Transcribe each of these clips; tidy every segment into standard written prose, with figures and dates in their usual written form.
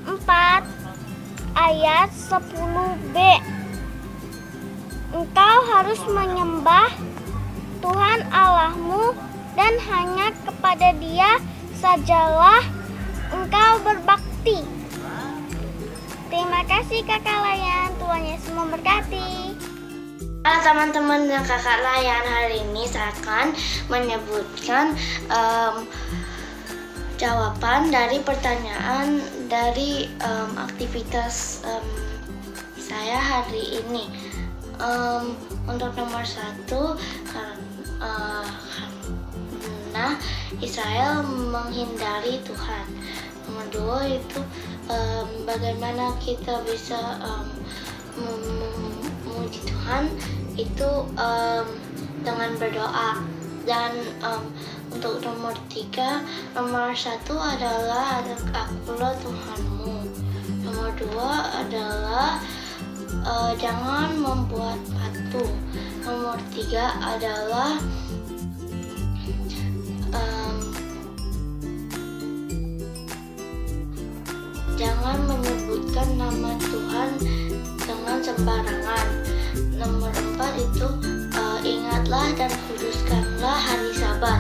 4 ayat 10b. Engkau harus menyembah Tuhan Allahmu dan hanya kepada Dia sajalah engkau berbakti. Terima kasih Kakak Layan, Tuhan Yesus memberkati. Halo teman-teman dan Kakak Layan, hari ini saya akan menyebutkan jawaban dari pertanyaan dari aktivitas saya hari ini. Untuk nomor 1, karena Israel menghindari Tuhan. Nomor 2 itu bagaimana kita bisa memuji Tuhan itu dengan berdoa. Dan untuk nomor 3, nomor 1 adalah akulah Tuhanmu. Nomor 2 adalah jangan membuat patung. Nomor 3 adalah jangan menyebutkan nama Tuhan dengan sembarangan. Nomor 4 itu ingatlah dan kuduskanlah hari Sabat.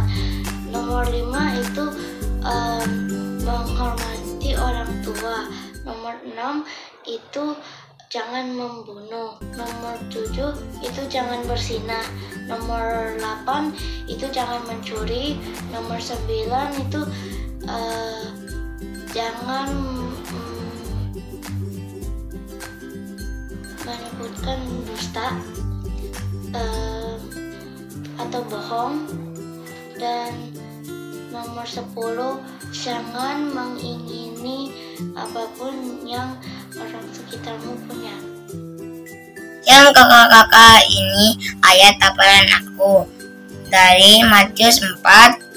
Nomor 5 itu menghormati orang tua. Nomor 6 itu jangan membunuh. Nomor 7 itu jangan berzinah. Nomor 8 itu jangan mencuri. Nomor 9 itu jangan menyebutkan dusta atau bohong. Dan nomor 10, jangan mengingini apapun yang orang sekitarmu punya. Yang kakak-kakak, ini ayat hafalan aku dari Matius 4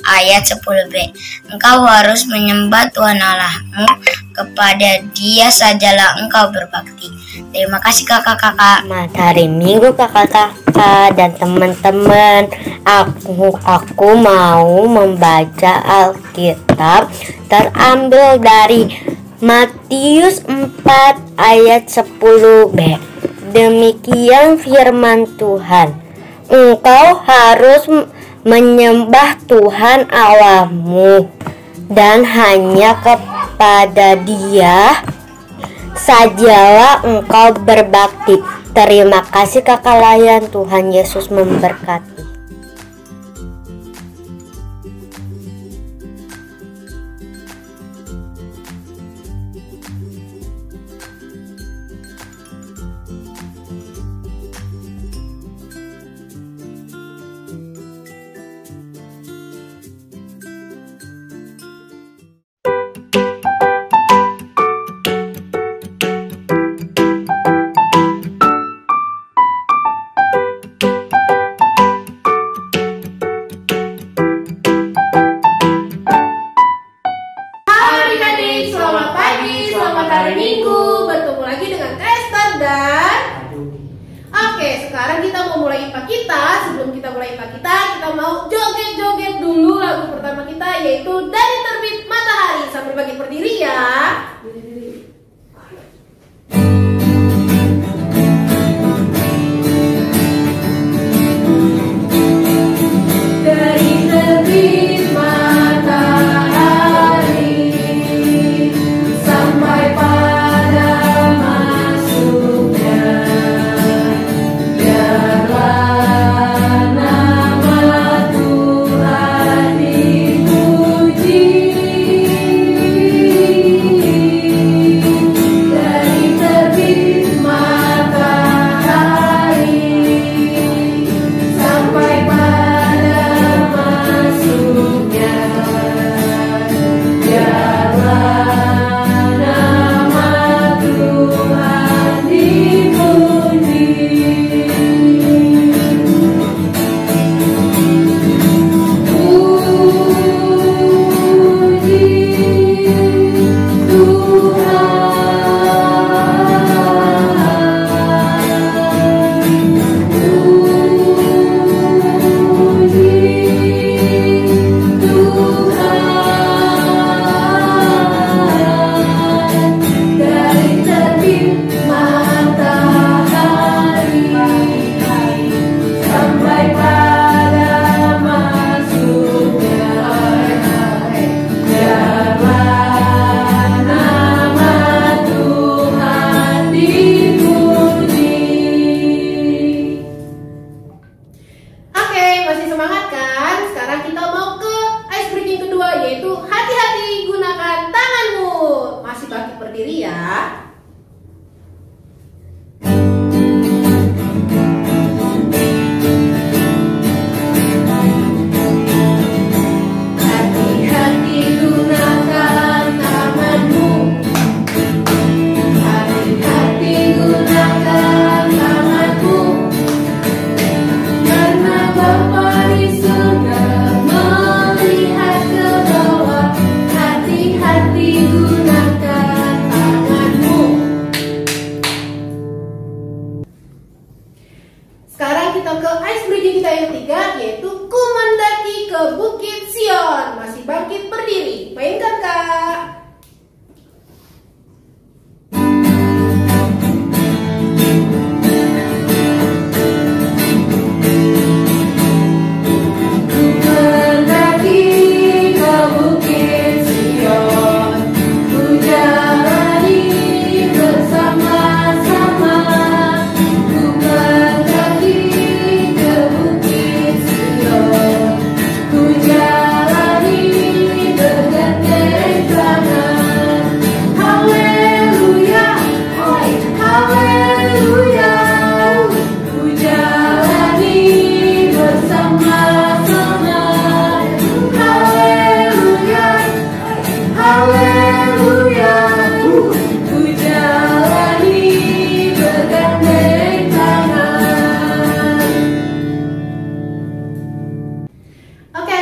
ayat 10b. Engkau harus menyembah Tuhan Allahmu, kepada Dia sajalah engkau berbakti. Terima kasih kakak-kakak. Hari Minggu kakak-kakak dan teman-teman, aku mau membaca Alkitab terambil dari Matius 4 ayat 10b. Demikian firman Tuhan, engkau harus menyembah Tuhan Allahmu dan hanya kepada Dia sajalah engkau berbakti. Terima kasih Kakak Layan, Tuhan Yesus memberkati. Hari Minggu bertemu lagi dengan Esther dan sekarang kita mau mulai IPA kita. Sebelum kita mulai IPA kita mau joget-joget dulu. Lagu pertama kita yaitu Dari Terbit Matahari. Sambil bagi berdiri ya. Dari terbit matahari sampai pada masuknya, biarlah nama Tuhan dipuji.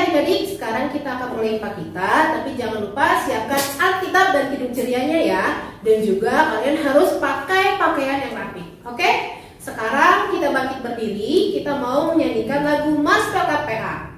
adik-adik, sekarang kita akan mulai IPA kita, tapi jangan lupa siapkan Alkitab dan Kidung Cerianya ya. Dan juga kalian harus pakai pakaian yang rapi. Oke? Sekarang kita bangkit berdiri, kita mau menyanyikan lagu Mas PKPA.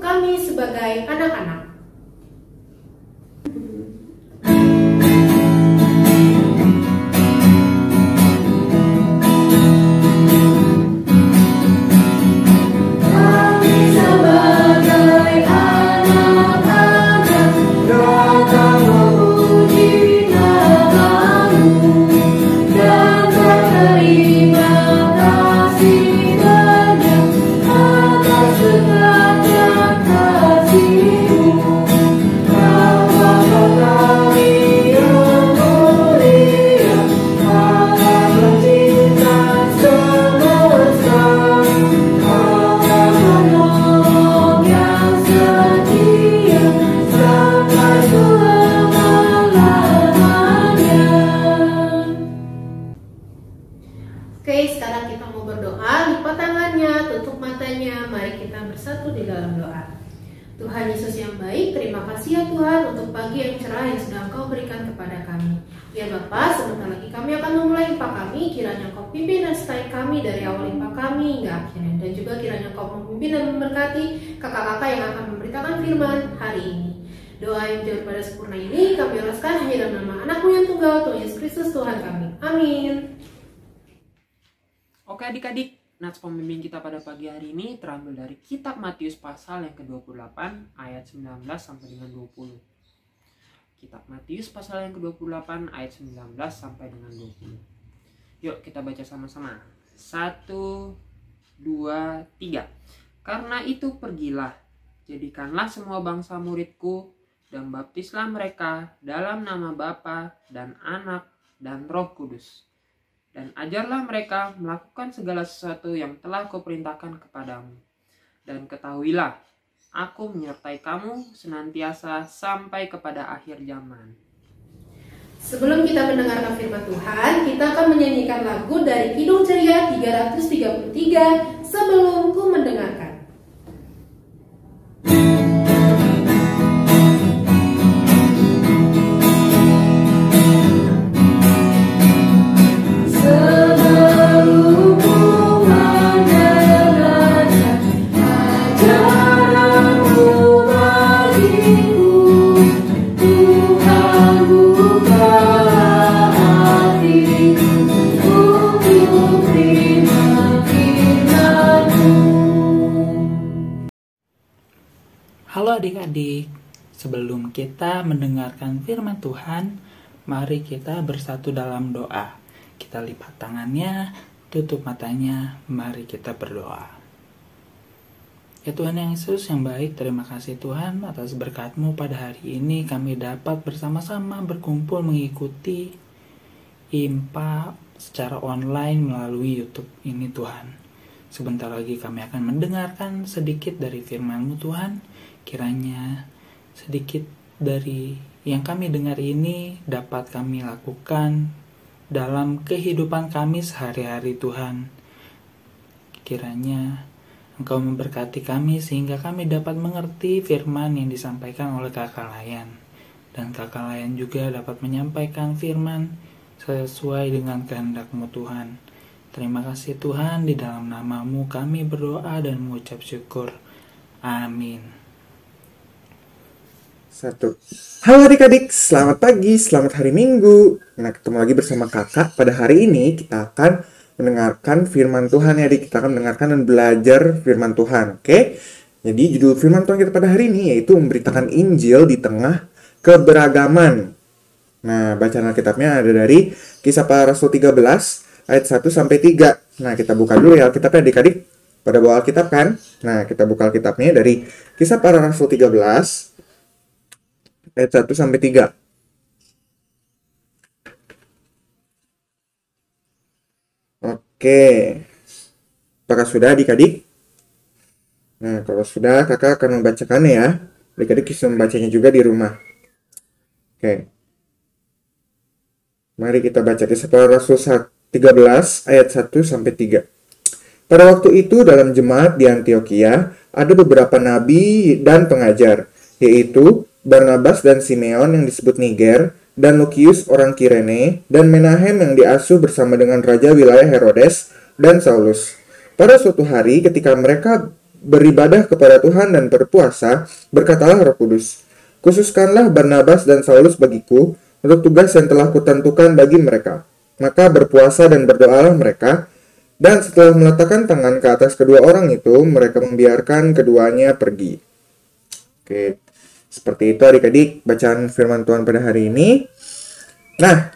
Kami sebagai anak-anak. Oke, sekarang kita mau berdoa, lipat tangannya, tutup matanya, mari kita bersatu di dalam doa. Tuhan Yesus yang baik, terima kasih ya Tuhan untuk pagi yang cerah yang sudah Engkau berikan kepada kami. Ya Bapa, sebentar lagi kami akan memulai IPA kami, kiranya Engkau pimpin dan sertai kami dari awal IPA kami hingga akhirnya. Dan juga kiranya Engkau memimpin dan memberkati kakak-kakak yang akan memberitakan firman hari ini. Doa yang jauh pada sempurna ini kami alaskan hanya dalam nama Anakmu yang tunggal, Tuhan Yesus Kristus Tuhan kami. Amin. Oke adik-adik, nats pembimbing kita pada pagi hari ini terambil dari kitab Matius pasal yang ke-28 ayat 19 sampai dengan 20. Kitab Matius pasal yang ke-28 ayat 19 sampai dengan 20. Yuk kita baca sama-sama. 1, 2, 3. Karena itu pergilah, jadikanlah semua bangsa muridku dan baptislah mereka dalam nama Bapa dan Anak dan Roh Kudus. Dan ajarlah mereka melakukan segala sesuatu yang telah kuperintahkan kepadamu. Dan ketahuilah, aku menyertai kamu senantiasa sampai kepada akhir zaman. Sebelum kita mendengarkan firman Tuhan, kita akan menyanyikan lagu dari Kidung Ceria 333, Sebelum Ku Mendengarkan. adik-adik, sebelum kita mendengarkan firman Tuhan, mari kita bersatu dalam doa. Kita lipat tangannya, tutup matanya, mari kita berdoa. Ya Tuhan yang Yesus yang baik, terima kasih Tuhan atas berkat-Mu pada hari ini kami dapat bersama-sama berkumpul mengikuti IMPA secara online melalui YouTube ini Tuhan. Sebentar lagi kami akan mendengarkan sedikit dari firman-Mu Tuhan. Kiranya sedikit dari yang kami dengar ini dapat kami lakukan dalam kehidupan kami sehari-hari Tuhan. Kiranya Engkau memberkati kami sehingga kami dapat mengerti firman yang disampaikan oleh Kakak Layan. Dan Kakak Layan juga dapat menyampaikan firman sesuai dengan kehendak-Mu Tuhan. Terima kasih Tuhan, di dalam nama-Mu kami berdoa dan mengucap syukur. Amin. 1. Halo adik-adik, selamat pagi, selamat hari Minggu. Nah, ketemu lagi bersama kakak. Pada hari ini kita akan mendengarkan firman Tuhan ya, adik. Kita akan mendengarkan dan belajar firman Tuhan, oke? Jadi judul firman Tuhan kita pada hari ini yaitu memberitakan Injil di tengah keberagaman. Nah, bacaan Alkitabnya ada dari Kisah Para Rasul 13 ayat 1 sampai 3. Nah, kita buka dulu ya Alkitabnya adik-adik. Pada bawa Alkitab kan? Nah, kita buka Alkitabnya dari Kisah Para Rasul 13 ayat 1 sampai 3. Oke, apakah sudah adik-adik? Nah, kalau sudah, kakak akan membacakannya ya. Adik-adik bisa membacanya juga di rumah. Oke. Mari kita baca Kisah Para Rasul 13 ayat 1 sampai 3. Pada waktu itu dalam jemaat di Antioquia ada beberapa nabi dan pengajar, yaitu Barnabas dan Simeon yang disebut Niger, dan Lukius orang Kirene, dan Menahem yang diasuh bersama dengan raja wilayah Herodes dan Saulus. Pada suatu hari ketika mereka beribadah kepada Tuhan dan berpuasa, berkatalah Roh Kudus, "Khususkanlah Barnabas dan Saulus bagiku untuk tugas yang telah kutentukan bagi mereka." Maka berpuasa dan berdoalah mereka, dan setelah meletakkan tangan ke atas kedua orang itu, mereka membiarkan keduanya pergi. Oke. Seperti itu adik-adik bacaan firman Tuhan pada hari ini. Nah,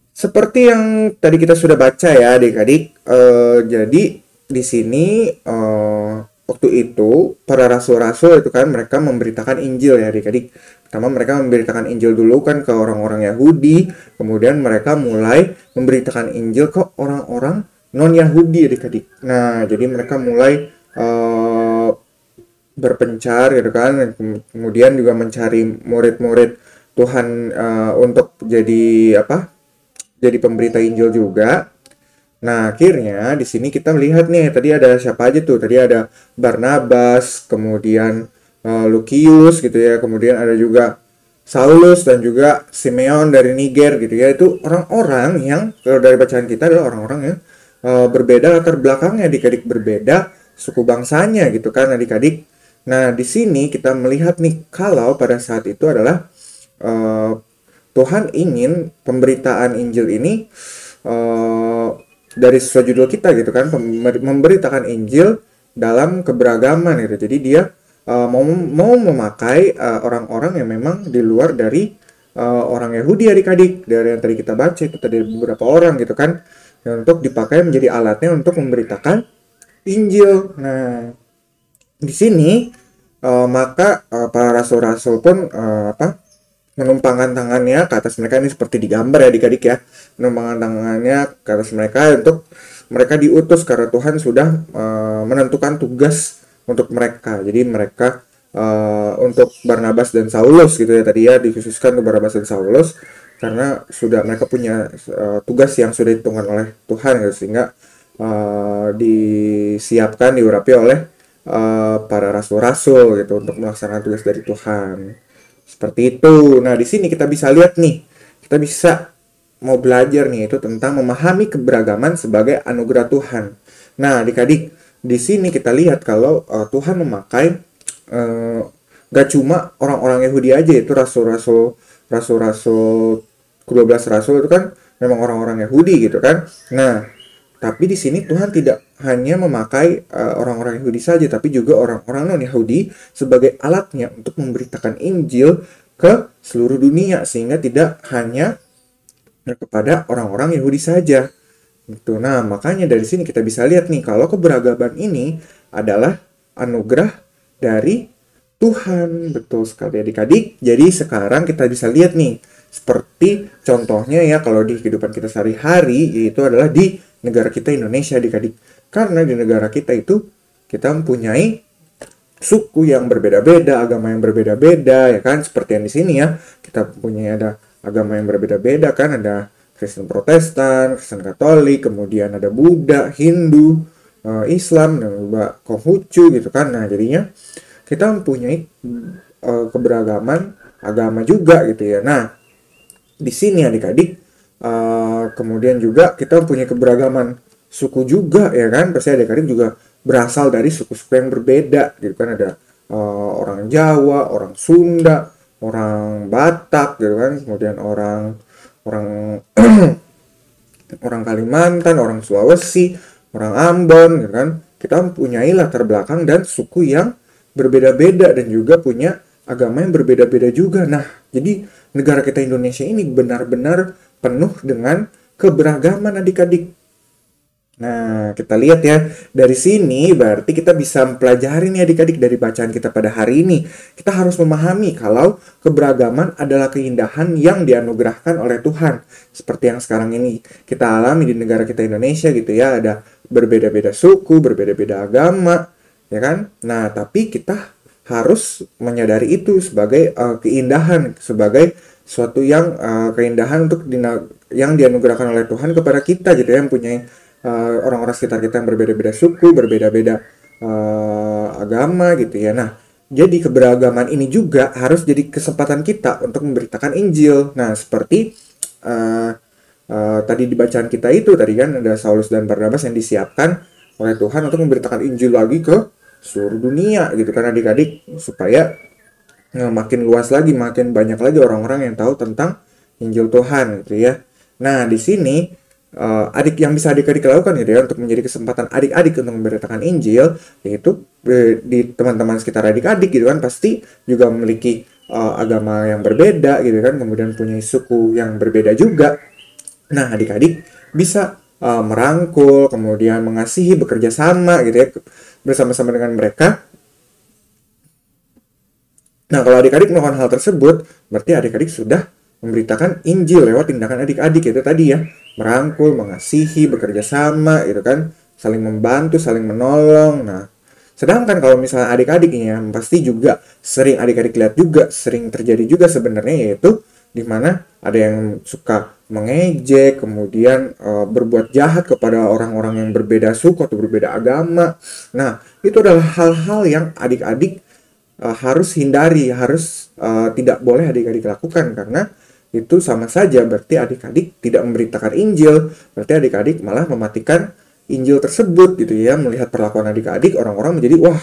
seperti yang tadi kita sudah baca ya adik-adik. Jadi di sini waktu itu para rasul-rasul itu kan mereka memberitakan Injil ya adik-adik. Pertama mereka memberitakan Injil dulu kan ke orang-orang Yahudi. Kemudian mereka mulai memberitakan Injil ke orang-orang non-Yahudi adik-adik. Nah, jadi mereka mulai berpencar gitu kan, kemudian juga mencari murid-murid Tuhan untuk jadi pemberita Injil juga. Nah, akhirnya di sini kita melihat nih, tadi ada siapa aja tuh? Tadi ada Barnabas, kemudian Lukius gitu ya, kemudian ada juga Saulus dan juga Simeon dari Niger gitu ya. Itu orang-orang yang kalau dari bacaan kita adalah orang-orang yang berbeda latar belakangnya, adik-adik, berbeda suku bangsanya gitu kan adik-adik. Nah, di sini kita melihat nih kalau pada saat itu adalah Tuhan ingin pemberitaan Injil ini dari sesuai judul kita gitu kan, memberitakan Injil dalam keberagaman gitu. Jadi dia mau memakai orang-orang yang memang di luar dari orang Yahudi adik-adik. Dari yang tadi kita baca itu tadi beberapa orang gitu kan, untuk dipakai menjadi alatnya untuk memberitakan Injil. Nah, di sini maka para rasul-rasul pun menumpangkan tangannya ke atas mereka. Ini seperti digambar ya adik-adik ya, menumpangkan tangannya ke atas mereka untuk mereka diutus karena Tuhan sudah menentukan tugas untuk mereka. Jadi mereka untuk Barnabas dan Saulus gitu ya, tadi ya dikhususkan untuk Barnabas dan Saulus karena sudah mereka punya tugas yang sudah ditentukan oleh Tuhan gitu, sehingga disiapkan, diurapi oleh para rasul-rasul gitu untuk melaksanakan tugas dari Tuhan. Seperti itu. Nah, di sini kita bisa lihat nih, kita bisa mau belajar nih itu tentang memahami keberagaman sebagai anugerah Tuhan. Nah, adik-adik, di sini kita lihat kalau Tuhan memakai gak cuma orang-orang Yahudi aja, itu rasul-rasul ke-12 rasul itu kan memang orang-orang Yahudi gitu kan. Nah, Tapi di sini Tuhan tidak hanya memakai orang-orang Yahudi saja, tapi juga orang-orang non-Yahudi sebagai alatnya untuk memberitakan Injil ke seluruh dunia, sehingga tidak hanya kepada orang-orang Yahudi saja. Gitu. Nah, makanya dari sini kita bisa lihat nih, kalau keberagaman ini adalah anugerah dari Tuhan. Betul sekali adik-adik. Jadi sekarang kita bisa lihat nih, seperti contohnya ya kalau di kehidupan kita sehari-hari, yaitu adalah di negara kita Indonesia adik-adik. Karena di negara kita itu kita mempunyai suku yang berbeda-beda, agama yang berbeda-beda, ya kan? Seperti yang di sini ya, kita mempunyai ada agama yang berbeda-beda kan, ada Kristen Protestan, Kristen Katolik, kemudian ada Buddha, Hindu, Islam, dan juga Konghucu gitu kan. Nah, jadinya kita mempunyai keberagaman agama juga gitu ya. Nah, di sini adik-adik, kemudian juga kita mempunyai keberagaman suku juga ya kan. Pasti adik-adik juga berasal dari suku-suku yang berbeda gitu kan. Ada orang Jawa, orang Sunda, orang Batak gitu kan, kemudian orang orang Kalimantan, orang Sulawesi, orang Ambon gitu kan. Kita mempunyai latar belakang dan suku yang berbeda-beda dan juga punya agama yang berbeda-beda juga. Nah, jadi negara kita Indonesia ini benar-benar penuh dengan keberagaman adik-adik. Nah, kita lihat ya, dari sini berarti kita bisa mempelajari nih adik-adik dari bacaan kita pada hari ini. Kita harus memahami kalau keberagaman adalah keindahan yang dianugerahkan oleh Tuhan. Seperti yang sekarang ini kita alami di negara kita Indonesia gitu ya, ada berbeda-beda suku, berbeda-beda agama, ya kan? Nah, tapi kita harus menyadari itu sebagai keindahan, sebagai suatu yang keindahan untuk yang dianugerahkan oleh Tuhan kepada kita gitu ya, yang punya orang-orang sekitar kita yang berbeda-beda suku, berbeda-beda agama gitu ya. Nah, jadi keberagaman ini juga harus jadi kesempatan kita untuk memberitakan Injil. Nah, seperti tadi di bacaan kita itu tadi kan ada Saulus dan Barnabas yang disiapkan oleh Tuhan untuk memberitakan Injil lagi ke seluruh dunia gitu kan adik-adik, supaya makin luas lagi, makin banyak lagi orang-orang yang tahu tentang Injil Tuhan gitu ya. Nah, di sini yang bisa adik-adik lakukan gitu ya untuk menjadi kesempatan adik-adik untuk memberitakan Injil, yaitu di teman-teman sekitar adik-adik gitu kan pasti juga memiliki agama yang berbeda gitu kan, kemudian punya suku yang berbeda juga. Nah, adik-adik bisa merangkul, kemudian mengasihi, bekerja sama gitu ya bersama-sama dengan mereka. Nah, kalau adik-adik melakukan hal tersebut, berarti adik-adik sudah memberitakan Injil lewat tindakan adik-adik itu tadi ya, merangkul, mengasihi, bekerja sama gitu kan, saling membantu, saling menolong. Nah, sedangkan kalau misalnya adik-adiknya pasti juga sering adik-adik lihat juga sering terjadi juga sebenarnya, yaitu di mana ada yang suka mengejek, kemudian berbuat jahat kepada orang-orang yang berbeda suku atau berbeda agama. Nah, itu adalah hal-hal yang adik-adik harus hindari, harus tidak boleh adik-adik lakukan, karena itu sama saja berarti adik-adik tidak memberitakan Injil, berarti adik-adik malah mematikan Injil tersebut gitu ya. Melihat perlakuan adik-adik, orang-orang menjadi wah,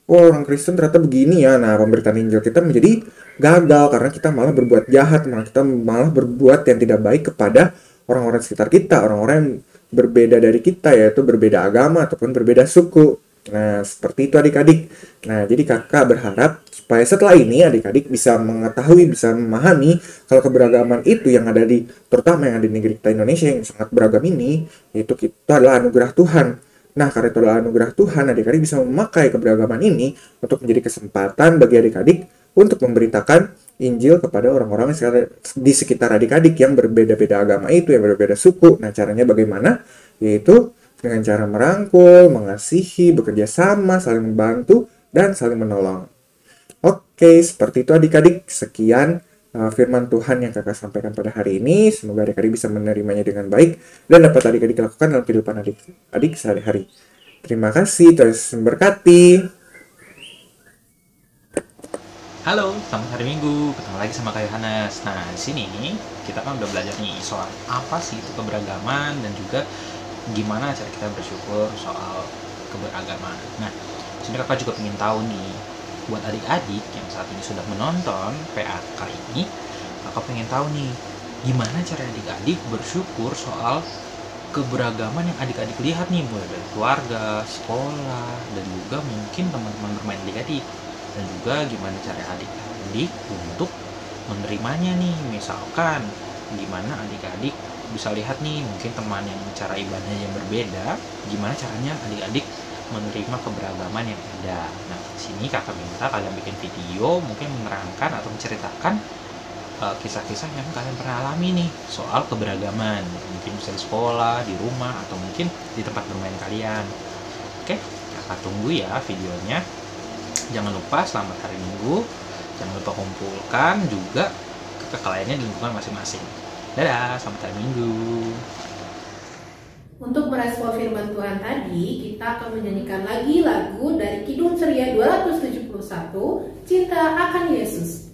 orang Kristen ternyata begini ya. Nah, pemberitaan Injil kita menjadi gagal karena kita malah berbuat jahat, kita malah berbuat yang tidak baik kepada orang-orang sekitar kita, orang-orang yang berbeda dari kita, yaitu berbeda agama ataupun berbeda suku. Nah, seperti itu adik-adik. Nah, jadi kakak berharap supaya setelah ini adik-adik bisa mengetahui, bisa memahami kalau keberagaman itu yang ada di, terutama yang ada di negeri kita Indonesia yang sangat beragam ini, itu kita adalah anugerah Tuhan. Nah, karena itu adalah anugerah Tuhan, adik-adik bisa memakai keberagaman ini untuk menjadi kesempatan bagi adik-adik untuk memberitakan Injil kepada orang-orang di sekitar adik-adik yang berbeda-beda agama itu, yang berbeda suku. Nah, caranya bagaimana? Yaitu dengan cara merangkul, mengasihi, bekerja sama, saling membantu, dan saling menolong. Oke, seperti itu adik-adik. Sekian firman Tuhan yang kakak sampaikan pada hari ini. Semoga adik-adik bisa menerimanya dengan baik dan dapat adik-adik lakukan dalam kehidupan adik-adik sehari-hari. Terima kasih, Tuhan Yesus memberkati. Halo, selamat hari Minggu. Ketemu lagi sama Kak Yohanes. Nah, di sini kita kan udah belajar nih soal apa sih itu keberagaman dan juga gimana cara kita bersyukur soal keberagaman. Nah, sini kakak juga ingin tahu nih, buat adik-adik yang saat ini sudah menonton PAK ini, kakak pengen tahu nih, gimana cara adik-adik bersyukur soal keberagaman yang adik-adik lihat nih, mulai dari keluarga, sekolah, dan juga mungkin teman-teman bermain adik-adik, dan juga gimana cara adik-adik untuk menerimanya nih. Misalkan gimana adik-adik bisa lihat nih mungkin teman yang cara ibadahnya yang berbeda, gimana caranya adik-adik menerima keberagaman yang ada. Nah, di sini kakak minta kalian bikin video mungkin menerangkan atau menceritakan kisah-kisah yang kalian pernah alami nih soal keberagaman, mungkin bisa di sekolah, di rumah, atau mungkin di tempat bermain kalian. Oke, kakak tunggu ya videonya. Jangan lupa selamat hari Minggu, jangan lupa kumpulkan juga kakak lainnya di lingkungan masing-masing. Dadah, selamat hari Minggu. Untuk merespon firman Tuhan tadi, kita akan menyanyikan lagi lagu dari Kidung Ceria 271, Cinta Akan Yesus.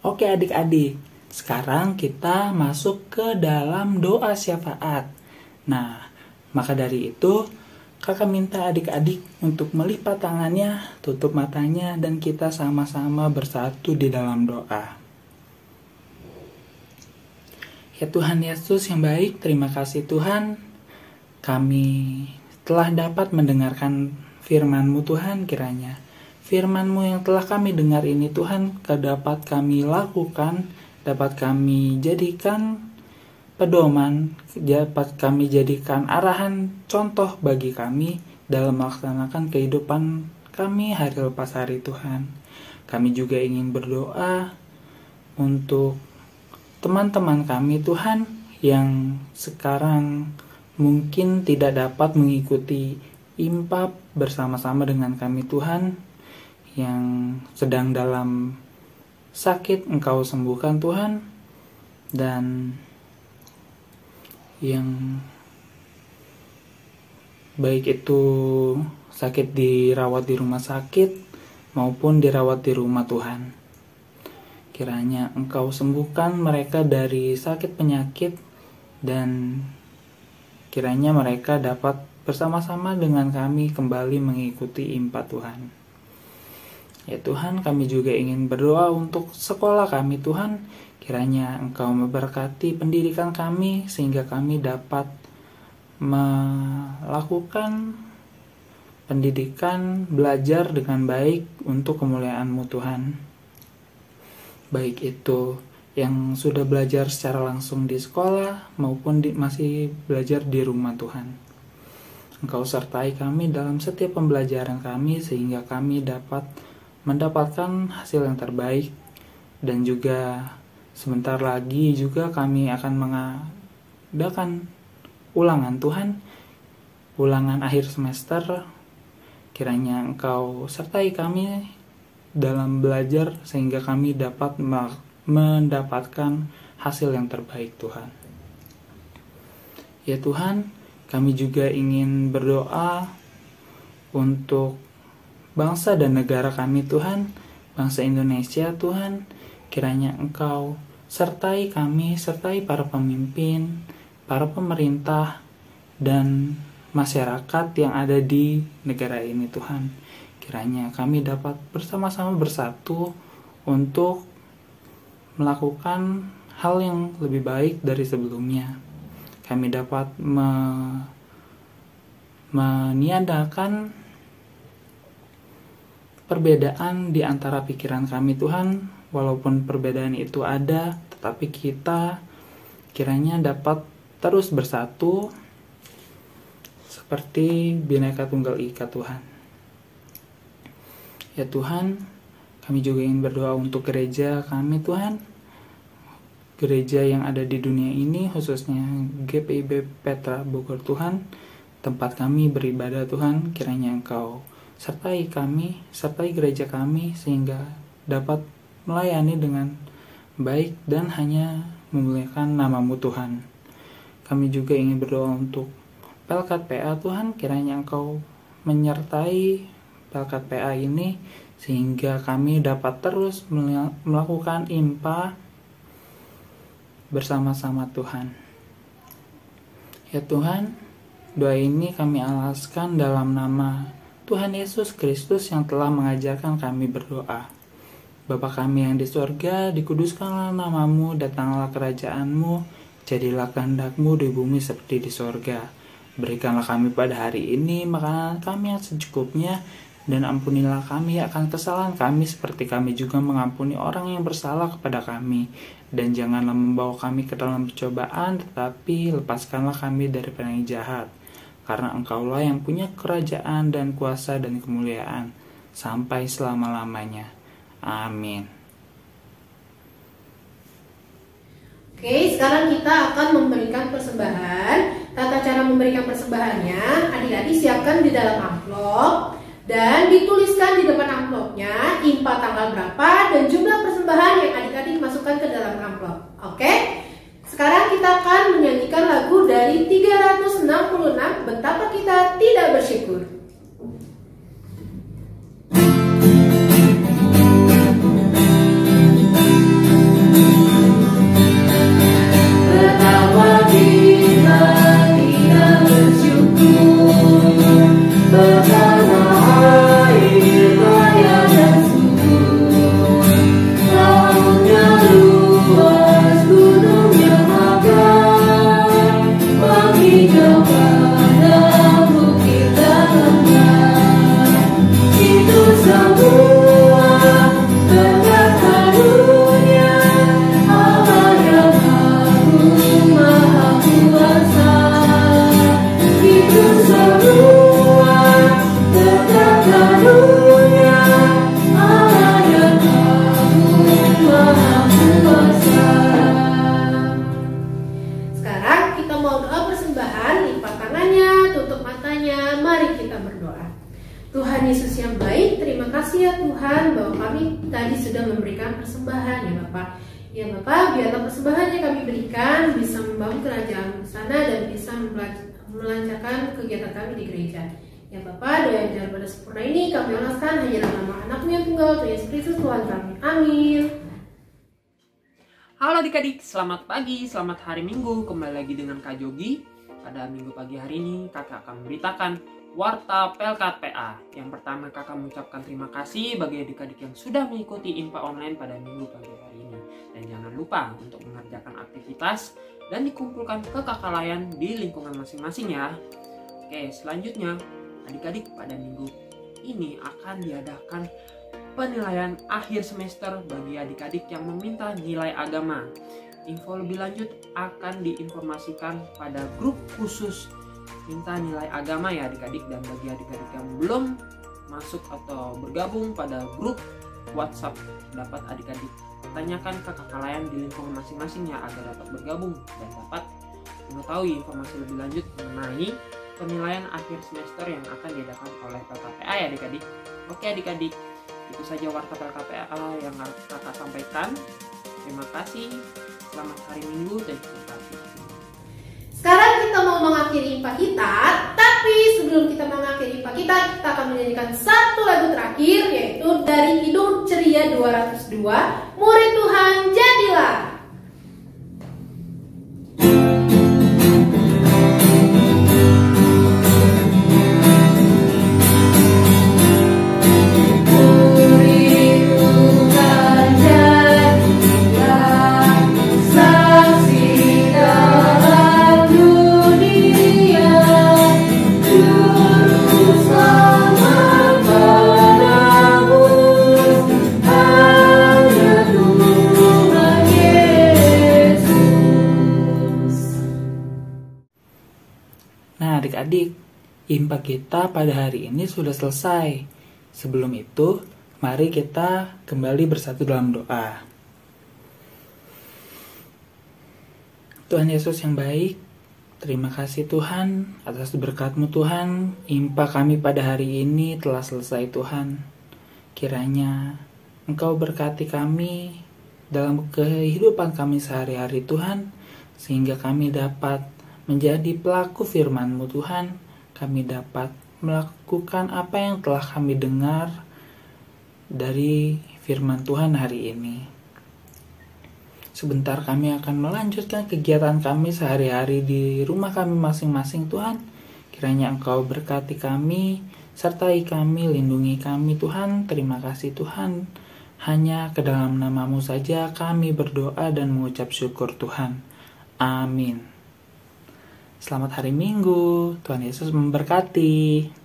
Oke adik-adik, sekarang kita masuk ke dalam doa syafaat. Nah, maka dari itu kakak minta adik-adik untuk melipat tangannya, tutup matanya, dan kita sama-sama bersatu di dalam doa. Ya Tuhan Yesus yang baik, terima kasih Tuhan, kami telah dapat mendengarkan firman-Mu Tuhan. Kiranya firman-Mu yang telah kami dengar ini Tuhan, dapat kami lakukan, dapat kami jadikan pedoman, dapat kami jadikan arahan contoh bagi kami dalam melaksanakan kehidupan kami hari lepas hari Tuhan. Kami juga ingin berdoa untuk teman-teman kami Tuhan yang sekarang mungkin tidak dapat mengikuti impap bersama-sama dengan kami Tuhan, yang sedang dalam sakit Engkau sembuhkan Tuhan, dan yang baik itu sakit dirawat di rumah sakit maupun dirawat di rumah Tuhan. Kiranya Engkau sembuhkan mereka dari sakit penyakit, dan kiranya mereka dapat bersama-sama dengan kami kembali mengikuti impa Tuhan. Ya Tuhan, kami juga ingin berdoa untuk sekolah kami Tuhan. Kiranya Engkau memberkati pendidikan kami sehingga kami dapat melakukan pendidikan, belajar dengan baik untuk kemuliaan-Mu Tuhan. Baik itu yang sudah belajar secara langsung di sekolah maupun masih belajar di rumah Tuhan. Engkau sertai kami dalam setiap pembelajaran kami sehingga kami dapat mendapatkan hasil yang terbaik. Dan juga sebentar lagi juga kami akan mengadakan ulangan Tuhan, ulangan akhir semester. Kiranya Engkau sertai kami dalam belajar sehingga kami dapat mendapatkan hasil yang terbaik Tuhan. Ya Tuhan, kami juga ingin berdoa untuk bangsa dan negara kami Tuhan, bangsa Indonesia Tuhan. Kiranya Engkau sertai kami, sertai para pemimpin, para pemerintah, dan masyarakat yang ada di negara ini Tuhan. Kiranya kami dapat bersama-sama bersatu untuk melakukan hal yang lebih baik dari sebelumnya. Kami dapat meniadakan perbedaan di antara pikiran kami Tuhan. Walaupun perbedaan itu ada, tetapi kita kiranya dapat terus bersatu seperti Bhinneka Tunggal Ika Tuhan. Ya Tuhan, kami juga ingin berdoa untuk gereja kami Tuhan, gereja yang ada di dunia ini, khususnya GPIB Petra Bogor Tuhan, tempat kami beribadah Tuhan. Kiranya Engkau sertai kami, sertai gereja kami sehingga dapat melayani dengan baik dan hanya memuliakan nama-Mu Tuhan. Kami juga ingin berdoa untuk Pelkat PA Tuhan, kiranya Engkau menyertai Pelkat PA ini sehingga kami dapat terus melakukan IMPA bersama-sama Tuhan. Ya Tuhan, doa ini kami alaskan dalam nama Tuhan Yesus Kristus yang telah mengajarkan kami berdoa. Bapa kami yang di surga, dikuduskanlah nama-Mu, datanglah kerajaan-Mu, jadilah kehendak-Mu di bumi seperti di surga. Berikanlah kami pada hari ini makanan kami yang secukupnya, dan ampunilah kami akan kesalahan kami seperti kami juga mengampuni orang yang bersalah kepada kami. Dan janganlah membawa kami ke dalam percobaan, tetapi lepaskanlah kami daripada yang jahat. Karena Engkaulah yang punya kerajaan dan kuasa dan kemuliaan sampai selama-lamanya. Amin. Oke, sekarang kita akan memberikan persembahan. Tata cara memberikan persembahannya, adik-adik siapkan di dalam amplop dan dituliskan di depan amplopnya IMPA tanggal berapa dan jumlah persembahan yang adik-adik masukkan ke dalam amplop. Oke? Sekarang kita akan menyanyikan lagu dari 366, Betapa Kita Tidak Bersyukur. Betapa kita tidak bersyukur, betapa air raya dan subur, lautnya luas, gunungnya megah, menghijau padang bukit dan lembah. Itu semua berkat karunia Allah yang agung maha kuasa. Itu semua berkat karunia Allah yang agung maha kuasa. Sekarang kita mau doa persembahan, lipat tangannya, tutup matanya, mari kita berdoa. Tuhan Yesus yang baik, terima kasih ya Tuhan bahwa kami tadi sudah memberikan persembahan ya Bapak. Ya Bapak, biarlah persembahan yang kami berikan bisa membangun kerajaan sana dan bisa melancarkan kegiatan kami di gereja. Ya Bapak, doa yang jalan pada sempurna ini kami alaskan hanya dalam nama Anak-Mu yang tunggal, Tuhan Yesus Kristus Tuhan kami. Amin. Halo adik-adik, selamat pagi, selamat hari Minggu. Kembali lagi dengan Kak Jogi. Pada Minggu pagi hari ini, kakak akan memberitakan Warta Pelkat PA. Yang pertama, kakak mengucapkan terima kasih bagi adik-adik yang sudah mengikuti IMPA online pada Minggu pagi hari ini. Dan jangan lupa untuk mengerjakan aktivitas dan dikumpulkan ke kakak layan di lingkungan masing-masing ya. Oke, selanjutnya, adik-adik pada Minggu ini akan diadakan penilaian akhir semester bagi adik-adik yang meminta nilai agama. Info lebih lanjut akan diinformasikan pada grup khusus minta nilai agama ya adik-adik. Dan bagi adik-adik yang belum masuk atau bergabung pada grup WhatsApp, dapat adik-adik tanyakan ke kakak layan di lingkungan masing-masing ya agar dapat bergabung dan dapat mengetahui informasi lebih lanjut mengenai penilaian akhir semester yang akan diadakan oleh PLKPA ya adik-adik. Oke adik-adik, itu saja warta PLKPA yang kakak sampaikan. Terima kasih, selamat hari Minggu dan terima kasih. Sekarang kita mau mengakhiri IMPA kita, tapi sebelum kita mengakhiri IMPA kita akan menyanyikan satu lagu terakhir, yaitu dari Kidung Ceria 202, Murid Tuhan Jadilah. Adik-adik, IMPA kita pada hari ini sudah selesai. Sebelum itu, mari kita kembali bersatu dalam doa. Tuhan Yesus yang baik, terima kasih Tuhan atas berkat-Mu Tuhan. IMPA kami pada hari ini telah selesai Tuhan. Kiranya Engkau berkati kami dalam kehidupan kami sehari-hari Tuhan, sehingga kami dapat menjadi pelaku firman-Mu Tuhan. Kami dapat melakukan apa yang telah kami dengar dari firman Tuhan hari ini. Sebentar kami akan melanjutkan kegiatan kami sehari-hari di rumah kami masing-masing Tuhan. Kiranya Engkau berkati kami, sertai kami, lindungi kami Tuhan. Terima kasih Tuhan. Hanya ke dalam nama-Mu saja kami berdoa dan mengucap syukur Tuhan. Amin. Selamat hari Minggu. Tuhan Yesus memberkati.